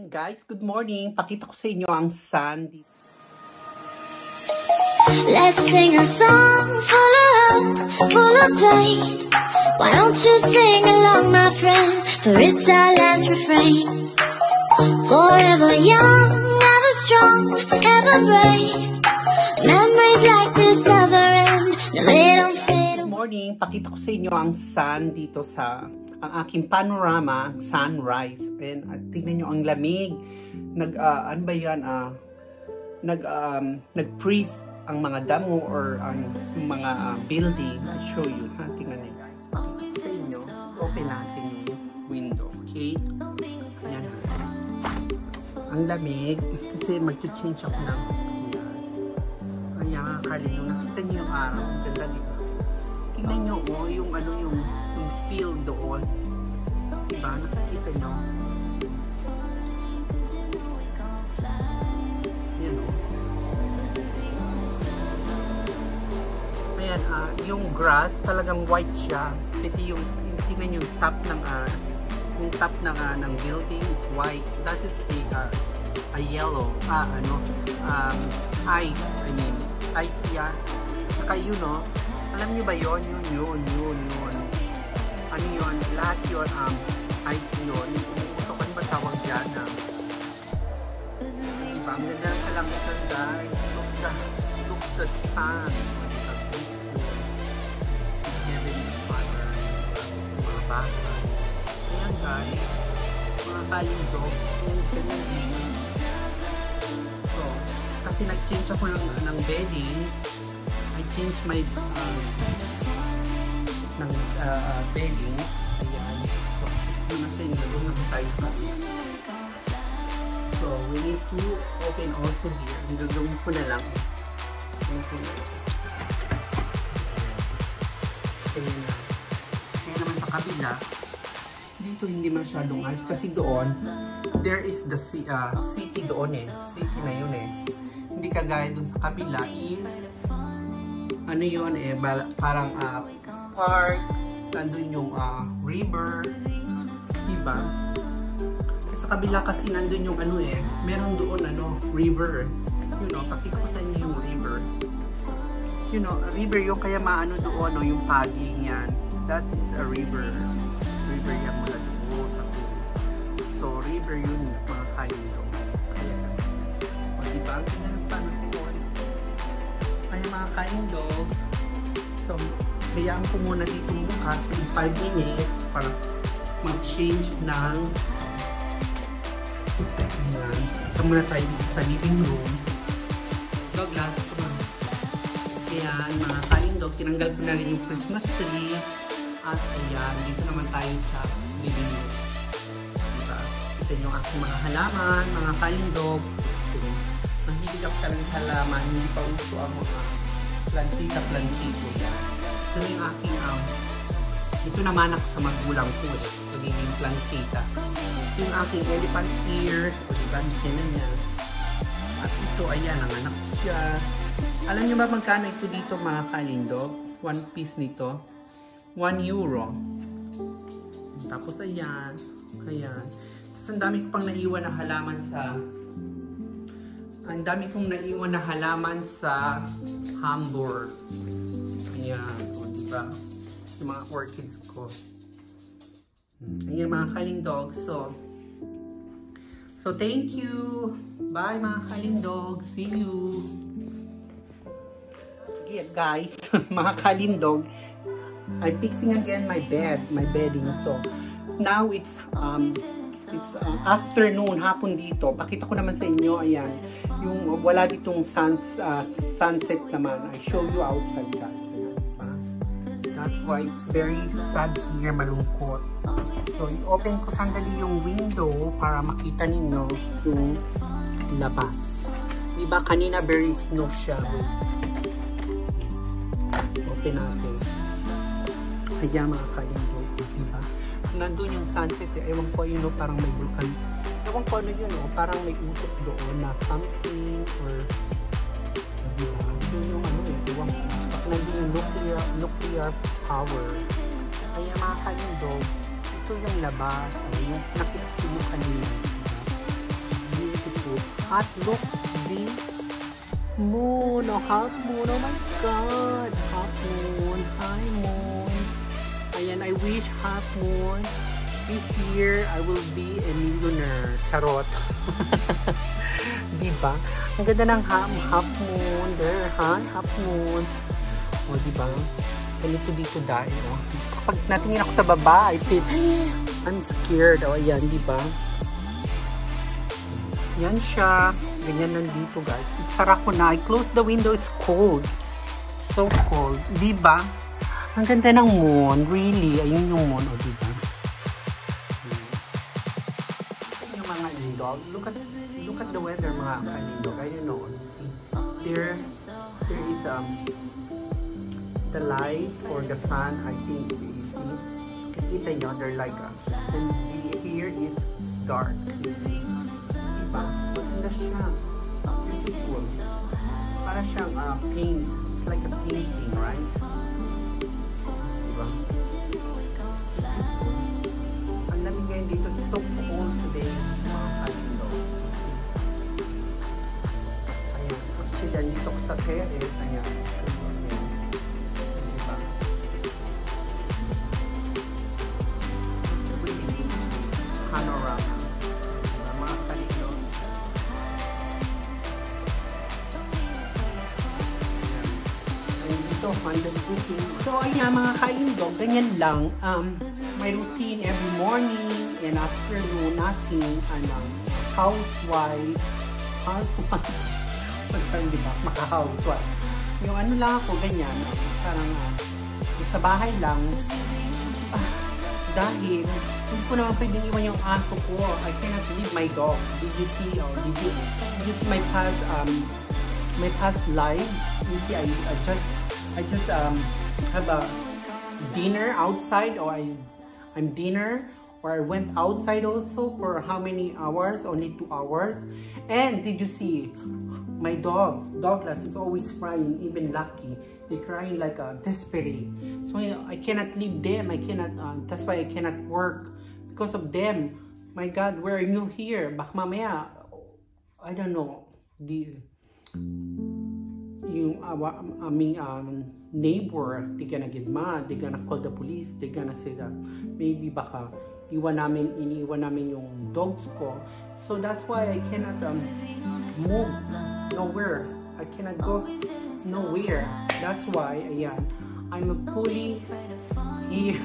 Guys, good morning. Pakita ko sa inyo ang sun. Let's sing a song full of hope, full of pain. Why don't you sing along, my friend? For it's our last refrain. Forever young, ever strong, ever brave. Memories like this never end. No, they don't fade. Good morning. Pakita ko sa inyo ang sun dito sa ang aking panorama, sunrise. And tingnan nyo ang lamig. Ano ba yan? Nag-freeze ang mga damo or ang mga building. I'll show you. Tingnan nyo guys. Pakita ko sa inyo. Open natin yung window. Okay? Ayan. Ang lamig. Kasi mag-change ako ng ayan. Kali nyo. Nakita nyo yung araw. Ang ganda dito. Tingnan nyo yung ano yung field doon. Diba? Nakikita nyo. Yan o. Ayan, yung grass talagang white siya. Pati yung, tingnan yung top ng ng building is white. That is a yellow. Ice. I mean, ice yan. Tsaka yun o. Alam nyo ba yun? Yun. Ano yun? Lahat yun, ice yun. So, ano ba tawag dyan? Diba? Ang ganda ng kalangitan, guys. Look the sun. Heavenly Father. Mga bata. Ayan, guys. Mga kalindog. So, kasi nag-change ako ng beddings. I changed my bedding. Ayan. So, yun na sa inyo. Doon na tayo sa kasi. So, we need to open also here. Ang gagawin ko na lang is ayan na. Kaya naman sa kabila, dito hindi masyadong ice. Kasi doon, there is the city doon eh. City na yun eh. Hindi kagaya doon sa kabila is ano yun eh, parang park, nandun yung river, diba? Sa kabila kasi nandun yung ano eh, meron doon river. You know, pakita ko sa inyo yung river. You know, a river yung kaya maano doon, yung paging yan. That is a river. River yan mula doon. So, river yun, mga kaindo. Kaya, diba? Ang tingnan ng paano doon. Kaya mga kaindo, so, hayaan ko muna dito bukas in 5 minutes para mag-change ng ayan. Ito muna tayo dito sa living room. So, glad ito na. Ayan, mga kalindog, tinanggal ko na rin yung Christmas tree. At ayan, dito naman tayo sa living room. Diba? Ito yung aking mga halaman, mga kalindog. Mahilig ako talaga sa halaman, hindi pa uso ang mga plantita. Yan. Ito yung aking ito naman ako sa magulang ko eh. Pagiging plantita. Ito yung aking elephant ears. O diba, tinan niya. At ito, ayan, ang anak siya. Alam niyo ba magkano ito dito mga kalindog? 1 piece nito. 1 euro. Tapos ayan. Ayan. Tapos ang dami ko pang naiwan na halaman sa Hamburg. Ayan. O, diba? Yung mga orchids ko. Ayan mga kalindog. So, thank you. Bye mga kalindog. See you. Yeah, guys, mga kalindog. I'm fixing again my bedding. So, now it's afternoon, hapon dito. Pakita ko naman sa inyo, ayan, yung wala ditong sunset naman. I show you outside guys. Ayan, diba? That's why it's very sad here, malungkot. So, i-open ko sandali yung window para makita ninyo yung labas. Diba kanina very snow siya. Open natin. Ayan mga kalindog, diba? Nandun yung sunset eh. Ewan ko yun, parang may vulkan. Ewan ko ano yun, parang may usok doon na something or diba? Yun yung ano eh, ewan ko. Nandun yung nuclear power. Kaya mga kalindog, ito yung labas. Yung nakikita kanina. Diba? hot. Look, the moon, oh, half moon. Oh my God, half moon. Hi, moon. Ayan, I wish half moon. This year, I will be a millionaire. Charot. Diba? Ang ganda ng half moon. There, huh? Half moon. O, diba? Ganito dito dahil, oh. Just kapag natingin ako sa baba, I feel, I'm scared. O, ayan, diba? Yan siya. Ganyan nandito, guys. Sara ko na. I close the window. It's cold. So cold. Diba? Ang ganda ng moon. Really. Ayun yung moon. O, diba? Yung mga indog. Look at the weather, mga kalindog. Ayun, no. There is, the light or the sun, I think, kita nyo, they're like, and here is dark. Diba? Maganda siya. Beautiful. Para siyang paint. It's like a painting, right? Diba? Ang lamig ngayon dito. It's so cold today. Mga kalindog. Ayan. Actually, dito ko sa terrace. Ayan. So, ayan mga kaindog, ganyan lang. My routine every morning and afternoon, nothing, housewife, diba? Maka-housewife. Yung ano lang ako, ganyan, parang sa bahay lang, dahil hindi ko naman pwedeng iwan yung aso ko. I cannot leave my dog. Did you see my past life? You see, I just have a dinner outside, or I'm dinner, or I went outside also for how many hours? Only 2 hours. And did you see my Douglas is always crying, even Lucky. They're crying like a desperate. So I cannot leave them. I cannot. That's why I cannot work because of them. My God, where are you here? Bak mamaya, I don't know. Yung neighbor, they gonna get mad, they gonna call the police, they gonna say that maybe baka iniiwan namin yung dogs ko. So that's why I cannot move nowhere. I cannot go nowhere. That's why, ayan, I'm fully here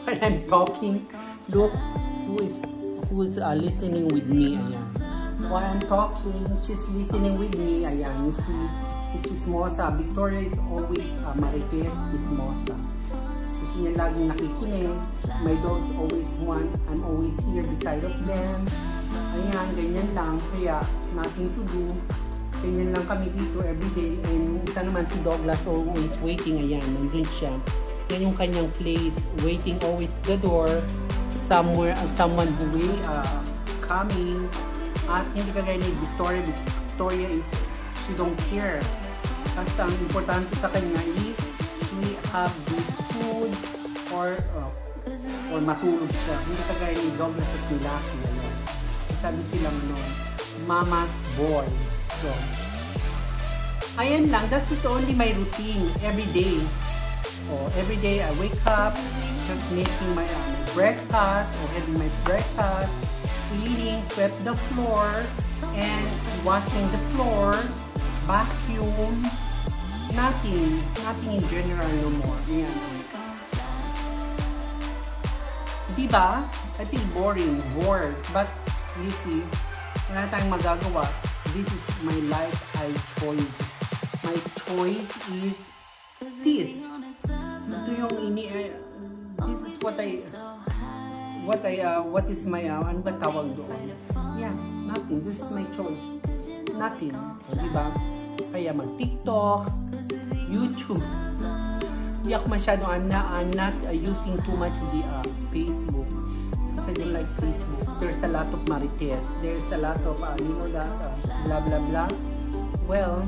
when I'm talking. Look who is listening with me, ayan. While I'm talking, she's listening with me. Ayan, you see, si Chismosa. Victoria is always Marites Chismosa. Gusto niya laging nakikinig. My dogs always want, I'm always here beside of them. Ayan, ganyan lang. Kaya, nothing to do. Ganyan lang kami dito everyday. And isa naman si Douglas always waiting. Ayan, nandun siya. Yan yung kanyang place. Waiting always the door. Someone who will coming. At hindi kagaya ni Victoria. Victoria is, she don't care. Basta ang importante sa kanya is, we have good food or matulog siya. Hindi kagaya ni Douglas at ni Lucky. Sabi silang mama's boy. So, ayan lang. That's just only my routine every day. Every day I wake up, just making my breakfast or having my breakfast. Cleaning, sweep the floor, and washing the floor, vacuum, nothing in general no more. Ayan. Diba? I feel bored, but you see, wala tayong magagawa. This is my life, I choice. My choice is this. Ito yung this is what is my, ano ba tawag doon? Yeah, nothing. This is my choice. Nothing. So, diba? Kaya mag-TikTok, YouTube. Hindi ako masyadong, I'm not using too much the Facebook. Because I don't like Facebook. There's a lot of marites. There's a lot of, blah, blah, blah. Well,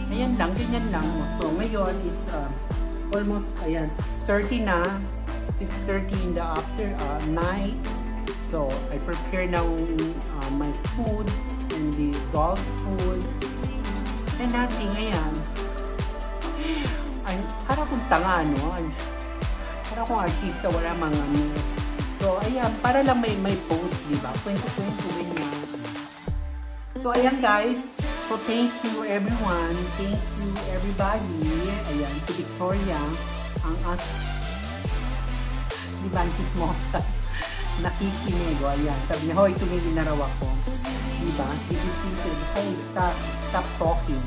ayan lang, ganyan lang. So, ngayon, it's almost, ayan, 6:30 na. 6:30 in the night. So I prepare now my food and the dog food. And nothing, ayan. Ay, para kong tanga, no? Para kong artista, wala mga ano. So, ayan, para lang may post, di ba? Kwento-kwentuin niya. So, ayan guys. So, thank you everyone. Thank you everybody. Ayan, si Victoria. Ang di ba, ang chismosa. Nakikinig. O, ayan. Sabi niya, hoy, tumingin na raw ako. Di ba? Si Victoria, hey, stop talking.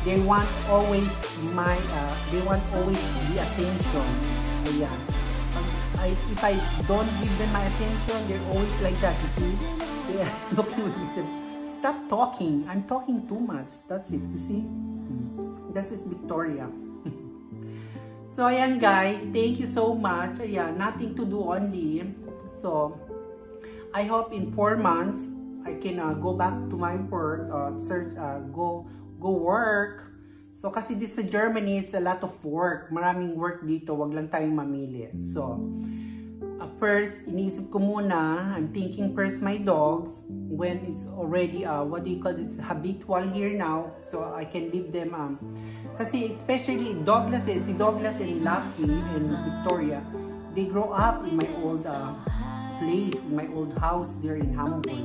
They want always the attention. Ayan. If I don't give them my attention, they're always like that. You see? They are looking at me. Stop talking. I'm talking too much. That's it. You see? That is Victoria. So, ayan guys. Thank you so much. Ayan. Nothing to do only. So, I hope in 4 months, I can go back to my work. Go work. So, kasi dito sa Germany, it's a lot of work. Maraming work dito. Wag lang tayong mamili. So, first, iniisip ko muna, I'm thinking first my dogs, when it's already, what do you call it, it's habitual here now. So, I can leave them, kasi especially Douglas, si Douglas and Lucky and Victoria, they grow up in my old place, in my old house there in Hamburg.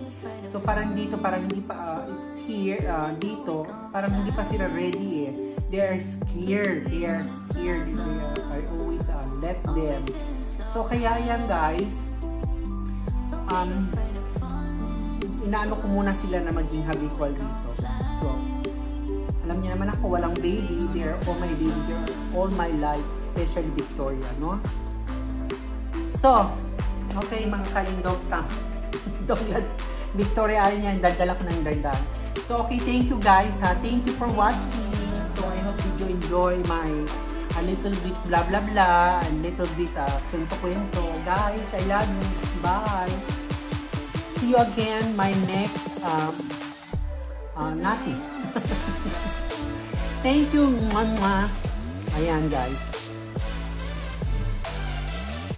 So, parang dito, parang hindi pa, it's here, dito, parang hindi pa sila ready eh. They are scared. I always let them. So, kaya yan guys, inaano ko muna sila na maging habitual dito. So, alam niyo naman ako, walang baby. They are all my baby. They are all my life, especially Victoria, no? So, okay mga kalindog ta. Victoria, ayun yan, daldala ko ng daldal. So, okay, thank you guys, ha. Thank you for watching. So, I hope you enjoy my a little bit blah blah blah, a little bit kwento-kwento. Guys, I love you. Bye. See you again my next nothing. Thank you. Ayan guys.